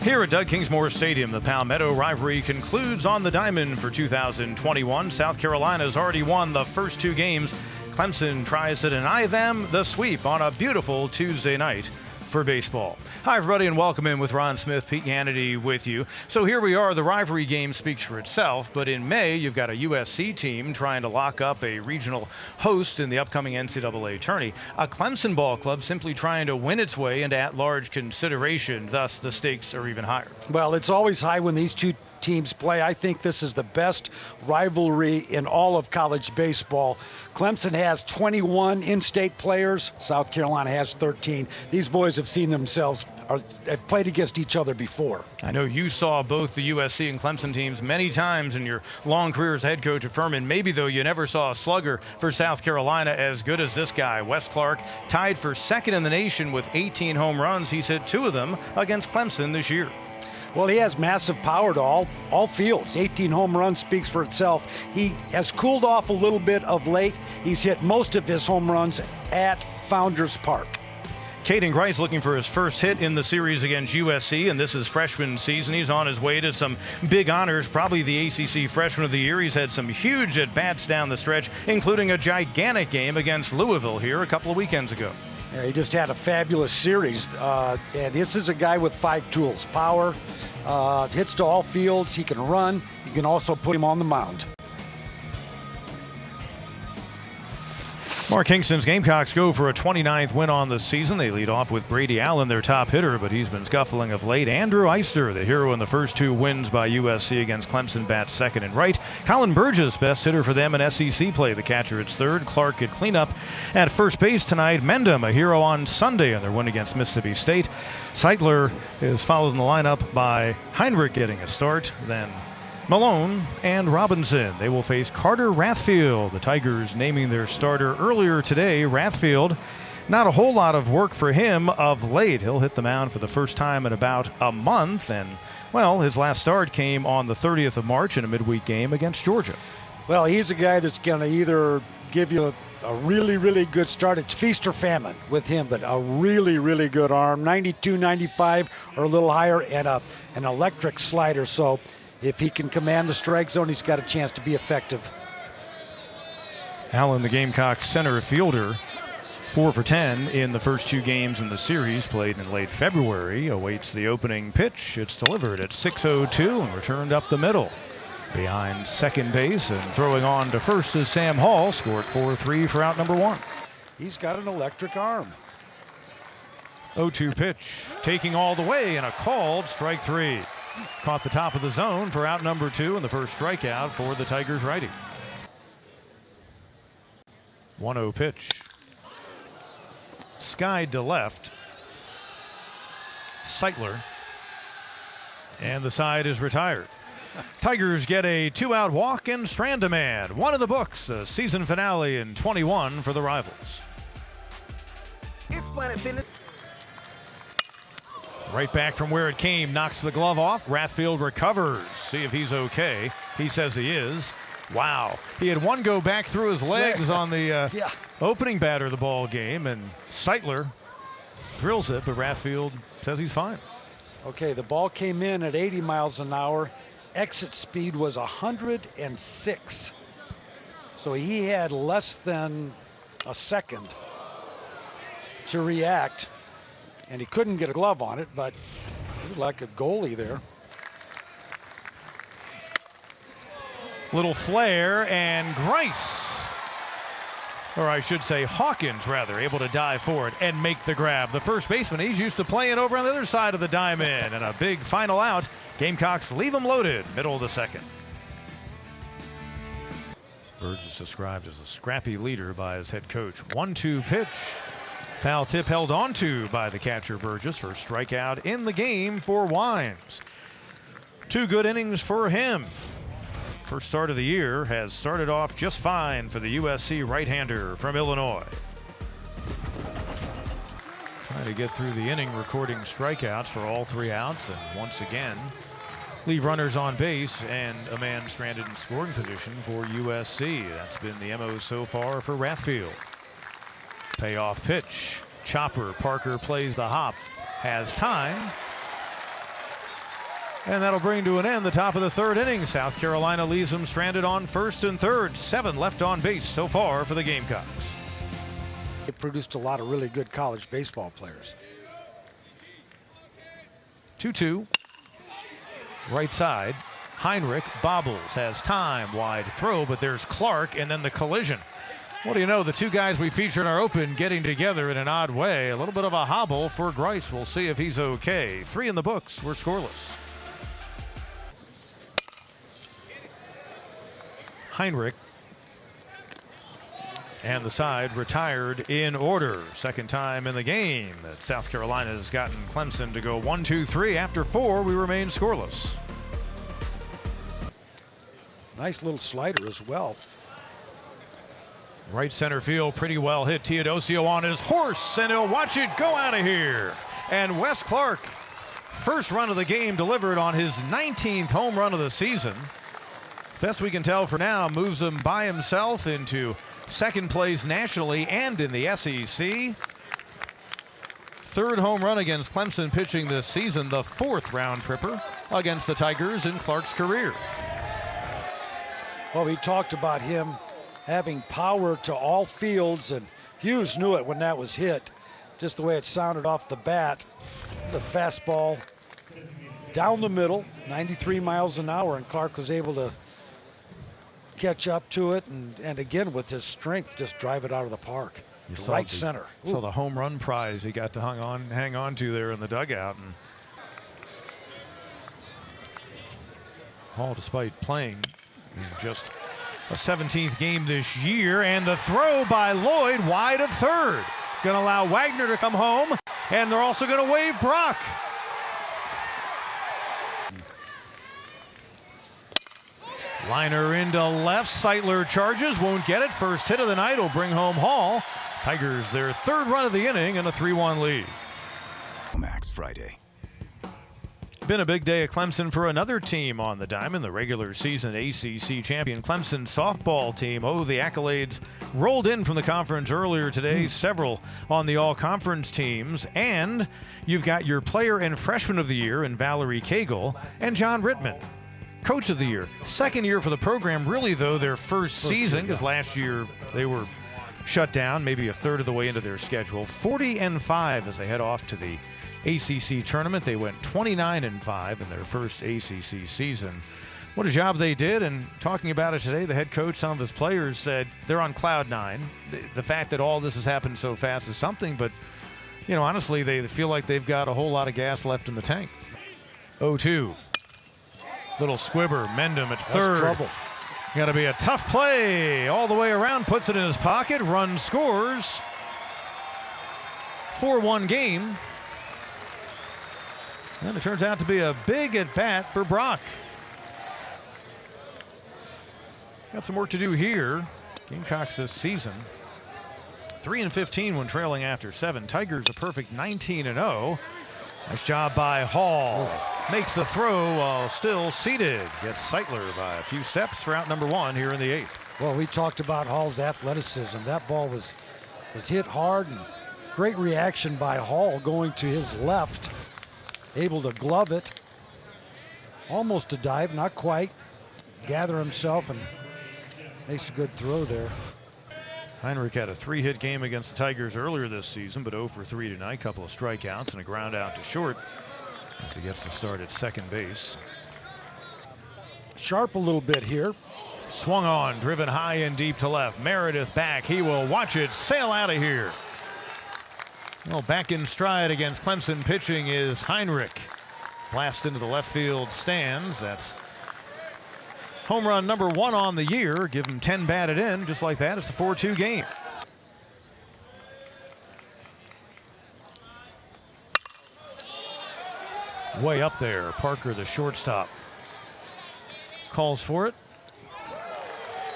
Here at Doug Kingsmore Stadium, the Palmetto rivalry concludes on the diamond for 2021. South Carolina's already won the first two games. Clemson tries to deny them the sweep on a beautiful Tuesday night for baseball. Hi, everybody, and welcome in with Ron Smith, Pete Hannity with you. So here we are. The rivalry game speaks for itself, but in May, you've got a USC team trying to lock up a regional host in the upcoming NCAA tourney. A Clemson ball club simply trying to win its way into at-large consideration. Thus, the stakes are even higher. Well, it's always high when these two teams play. I think this is the best rivalry in all of college baseball. Clemson has 21 in-state players. South Carolina has 13. These boys have seen themselves, have played against each other before. I know you saw both the USC and Clemson teams many times in your long career as head coach at Furman. Maybe, though, you never saw a slugger for South Carolina as good as this guy. Wes Clark tied for second in the nation with 18 home runs. He's hit 2 of them against Clemson this year. Well, he has massive power to all fields. 18 home runs speaks for itself. He has cooled off a little bit of late. He's hit most of his home runs at Founders Park. Caden Grice looking for his first hit in the series against USC, and this is freshman season. He's on his way to some big honors, probably the ACC Freshman of the Year. He's had some huge at-bats down the stretch, including a gigantic game against Louisville here a couple of weekends ago. Yeah, he just had a fabulous series, and this is a guy with 5 tools. Power, hits to all fields, he can run, you can also put him on the mound. Mark Kingston's Gamecocks go for a 29th win on the season. They lead off with Brady Allen, their top hitter, but he's been scuffling of late. Andrew Eister, the hero in the first 2 wins by USC against Clemson, bats second and right. Colin Burgess, best hitter for them in SEC play. The catcher at third. Clark at cleanup. At first base tonight, Mendham, a hero on Sunday in their win against Mississippi State. Seitler is followed in the lineup by Heinrich getting a start, then Malone and Robinson. They will face Carter Rathfield. The Tigers naming their starter earlier today. Rathfield, not a whole lot of work for him of late. He'll hit the mound for the first time in about a month, and, well, his last start came on the 30th of March in a midweek game against Georgia. Well, he's a guy that's going to either give you a really, really good start. It's feast or famine with him, but a really, really good arm. 92, 95 or a little higher, and an electric slider. So if he can command the strike zone, he's got a chance to be effective. Allen, the Gamecocks center fielder, 4 for 10 in the first 2 games in the series, played in late February, awaits the opening pitch. It's delivered at 6:02 and returned up the middle. Behind second base and throwing on to first is Sam Hall, scored 4-3 for out number 1. He's got an electric arm. 0-2 pitch, taking all the way, and a called strike 3. Caught the top of the zone for out number 2 and the first strikeout for the Tigers righty. 1-0 pitch. Skied to left. Seitler. And the side is retired. Tigers get a 2-out walk and strand a man. 1 in the books, a season finale in 21 for the rivals. It's Planet Fitness. Right back from where it came, knocks the glove off. Rathfield recovers. See if he's okay. He says he is. Wow. He had one go back through his legs on the opening batter of the ball game, and Seitler drills it, but Rathfield says he's fine. Okay, the ball came in at 80 miles an hour. Exit speed was 106. So he had less than a second to react. And he couldn't get a glove on it, but he was like a goalie there. Little flare, and Grice, or I should say Hawkins rather, able to dive for it and make the grab. The first baseman, he's used to playing over on the other side of the diamond, and a big final out. Gamecocks leave him loaded, middle of the second. Burgess described as a scrappy leader by his head coach. 1-2 pitch. Foul tip held onto by the catcher Burgess for strikeout in the game for Wines. 2 good innings for him. First start of the year has started off just fine for the USC right-hander from Illinois. Trying to get through the inning, recording strikeouts for all 3 outs, and once again leave runners on base and a man stranded in scoring position for USC. That's been the MO so far for Rathfield. Payoff pitch. Chopper. Parker plays the hop. Has time. And that'll bring to an end the top of the third inning. South Carolina leaves them stranded on first and third. 7 left on base so far for the Gamecocks. It produced a lot of really good college baseball players. 2-2. Right side. Heinrich bobbles, has time, wide throw, but there's Clark, and then the collision. What do you know? The two guys we featured in our open getting together in an odd way. A little bit of a hobble for Grice. We'll see if he's okay. 3 in the books. We're scoreless. Heinrich. And the side retired in order. Second time in the game that South Carolina has gotten Clemson to go 1-2-3. After 4, we remain scoreless. Nice little slider as well. Right center field, pretty well hit. Teodosio on his horse, and he'll watch it go out of here. And Wes Clark, first run of the game delivered on his 19th home run of the season. Best we can tell for now, moves him by himself into second place nationally and in the SEC. Third home run against Clemson pitching this season, the 4th round tripper against the Tigers in Clark's career. Well, we talked about him having power to all fields, and Hughes knew it when that was hit. Just the way it sounded off the bat. The fastball down the middle, 93 miles an hour, and Clark was able to catch up to it, and again with his strength just drive it out of the park. Right center. So the home run prize he got to hang on to there in the dugout. And Hall, despite playing in just a 17th game this year, and the throw by Lloyd wide of third. Going to allow Wagner to come home, and they're also going to wave Brock. Liner into left. Seitler charges, won't get it. First hit of the night will bring home Hall. Tigers their 3rd run of the inning and a 3-1 lead. Max Friday. Been a big day at Clemson for another team on the diamond, the regular season ACC champion Clemson softball team. Oh, the accolades rolled in from the conference earlier today, several on the all-conference teams, and you've got your player and freshman of the year in Valerie Cagle and John Rittman. Coach of the year, 2nd year for the program, really though their first season, because last year they were shut down maybe a third of the way into their schedule. 40-5 as they head off to the ACC tournament. They went 29-5 in their first ACC season. What a job they did, and talking about it today, the head coach, some of his players said they're on cloud 9. The fact that all this has happened so fast is something, but you know, honestly, they feel like they've got a whole lot of gas left in the tank. 0-2. Little squibber, Mendham at third. Trouble. Got to be a tough play all the way around, puts it in his pocket, run scores. 4-1 game. And it turns out to be a big at-bat for Brock. Got some work to do here. Gamecocks this season 3-15 when trailing after 7. Tigers a perfect 19-0. Nice job by Hall. Makes the throw while still seated. Gets Seitler by a few steps for out number 1 here in the 8th. Well, we talked about Hall's athleticism. That ball was hit hard, and great reaction by Hall going to his left. Able to glove it. Almost a dive, not quite. Gather himself and makes a good throw there. Heinrich had a 3-hit game against the Tigers earlier this season, but 0 for 3 tonight. Couple of strikeouts and a ground out to short as he gets the start at second base. Sharp a little bit here. Swung on, driven high and deep to left. Meredith back. He will watch it sail out of here. Well, back in stride against Clemson pitching is Heinrich. Blast into the left field stands. That's home run number 1 on the year. Give him 10 batted in. Just like that, it's a 4-2 game. Way up there, Parker, the shortstop, calls for it.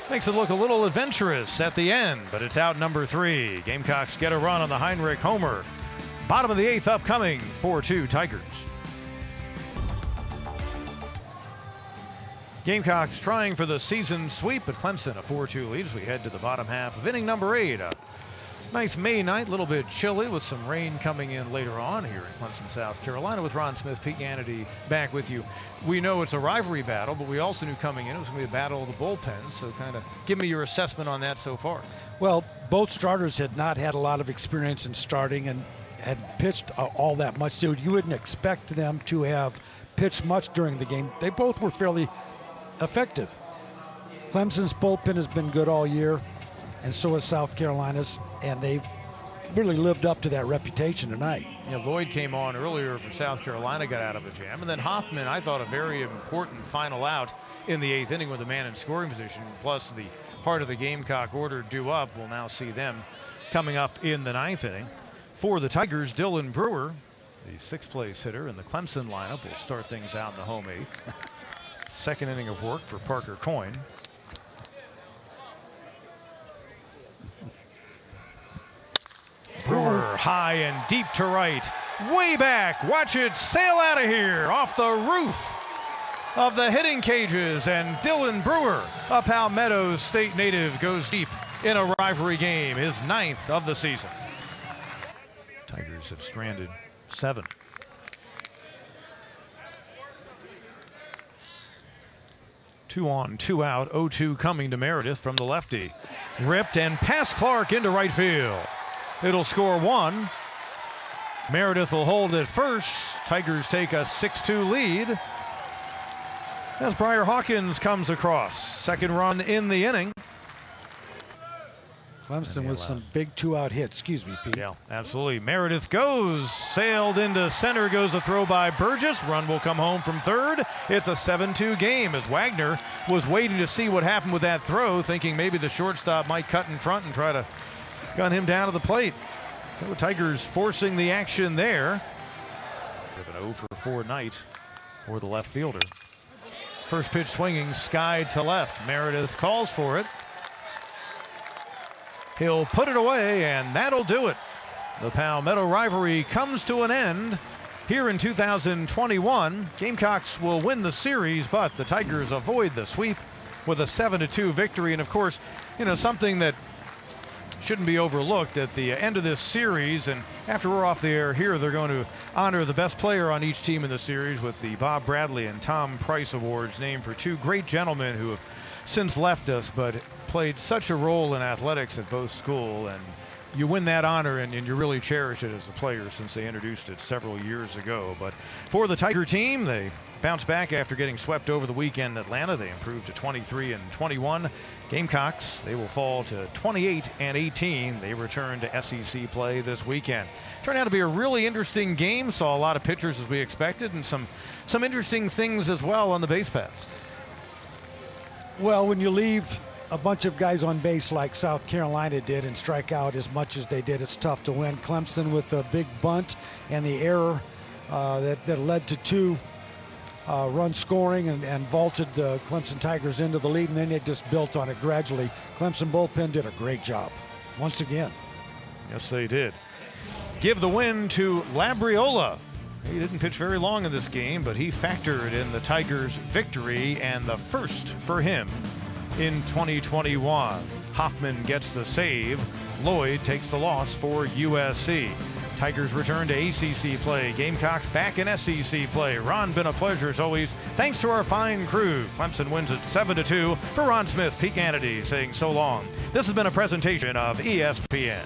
Makes it look a little adventurous at the end, but it's out number 3. Gamecocks get a run on the Heinrich homer. Bottom of the 8th upcoming, 4-2 Tigers. Gamecocks trying for the season sweep, but Clemson a 4-2 lead as we head to the bottom half of inning number 8. A Nice May night, a little bit chilly with some rain coming in later on here in Clemson, South Carolina. With Ron Smith, Pete Hannity back with you. We know it's a rivalry battle, but we also knew coming in it was going to be a battle of the bullpens. So kind of give me your assessment on that so far. Well, both starters had not had a lot of experience in starting and had pitched all that much. So you wouldn't expect them to have pitched much during the game. They both were fairly effective. Clemson's bullpen has been good all year, and so has South Carolina's, and they've really lived up to that reputation tonight. Yeah, Lloyd came on earlier for South Carolina, got out of a jam. And then Hoffman, I thought, a very important final out in the 8th inning with a man in scoring position, plus the part of the Gamecock order due up. We'll now see them coming up in the 9th inning. For the Tigers, Dylan Brewer, the 6th place hitter in the Clemson lineup, will start things out in the home 8th. Second inning of work for Parker Coyne. Brewer high and deep to right, way back. Watch it sail out of here off the roof of the hitting cages, and Dylan Brewer, a Palmetto State native, goes deep in a rivalry game, his 9th of the season. Tigers have stranded 7. Two on, 2 out, 0-2 coming to Meredith from the lefty. Ripped and past Clark into right field. It'll score 1. Meredith will hold it first. Tigers take a 6-2 lead as Briar Hawkins comes across. Second run in the inning. Clemson with some big 2-out hits. Excuse me, Pete. Yeah, absolutely. Meredith goes, sailed into center, goes a throw by Burgess. Run will come home from third. It's a 7-2 game as Wagner was waiting to see what happened with that throw, thinking maybe the shortstop might cut in front and try to gun him down to the plate. So the Tigers forcing the action there. An 0-for-4 night for the left fielder. First pitch swinging, skied to left. Meredith calls for it. He'll put it away, and that'll do it. The Palmetto rivalry comes to an end here in 2021. Gamecocks will win the series, but the Tigers avoid the sweep with a 7-2 victory. And of course, you know, something that shouldn't be overlooked at the end of this series, and after we're off the air here, they're going to honor the best player on each team in the series with the Bob Bradley and Tom Price Awards, named for two great gentlemen who have since left us, but played such a role in athletics at both school. And you win that honor and you really cherish it as a player since they introduced it several years ago. But for the Tiger team, they bounced back after getting swept over the weekend in Atlanta. They improved to 23-21. Gamecocks, they will fall to 28-18. They return to SEC play this weekend. Turned out to be a really interesting game. Saw a lot of pitchers as we expected, and some interesting things as well on the base paths. Well, when you leave a bunch of guys on base like South Carolina did and strike out as much as they did, it's tough to win. Clemson with a big bunt and the error that led to 2 run scoring and vaulted the Clemson Tigers into the lead, and then they just built on it gradually. Clemson bullpen did a great job once again. Yes, they did. Give the win to Labriola. He didn't pitch very long in this game, but he factored in the Tigers' victory and the first for him in 2021. Hoffman gets the save. Lloyd takes the loss for USC. Tigers return to ACC play. Gamecocks back in SEC play. Ron, been a pleasure as always. Thanks to our fine crew. Clemson wins it 7-2. For Ron Smith, Pete Hannity saying so long. This has been a presentation of ESPN.